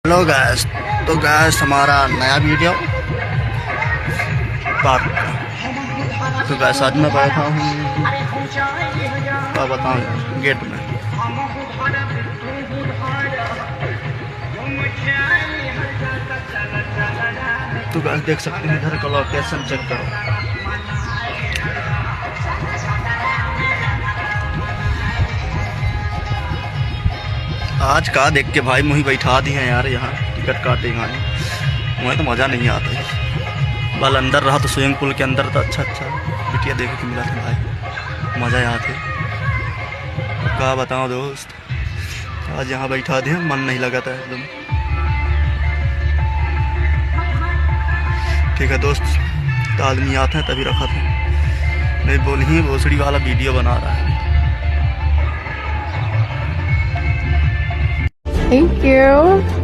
Hello guys, तो gas हमारा नया वीडियो पार्क। तो गैस आज मैं बैठा हूँ, क्या बताऊँ यार, गेट में। तो गैस देख सकते हैं, इधर का लोकेशन चेक करो। आज का देख के भाई मुझे बैठा दी है यार, यहाँ टिकट काटे गए। मुझे तो मज़ा नहीं आता है। बल अंदर रहा तो स्विमिंग पूल के अंदर तो अच्छा बिटिया देखे के मिला था भाई, मज़ा यहाँ थे। क्या बताऊँ दोस्त, आज यहाँ बैठा दिए, मन नहीं लगा था एकदम। ठीक है दोस्त, तो आदमी आते हैं तभी रखा था, नहीं बोल ही भोसड़ी वाला वीडियो बना रहा है। Thank you.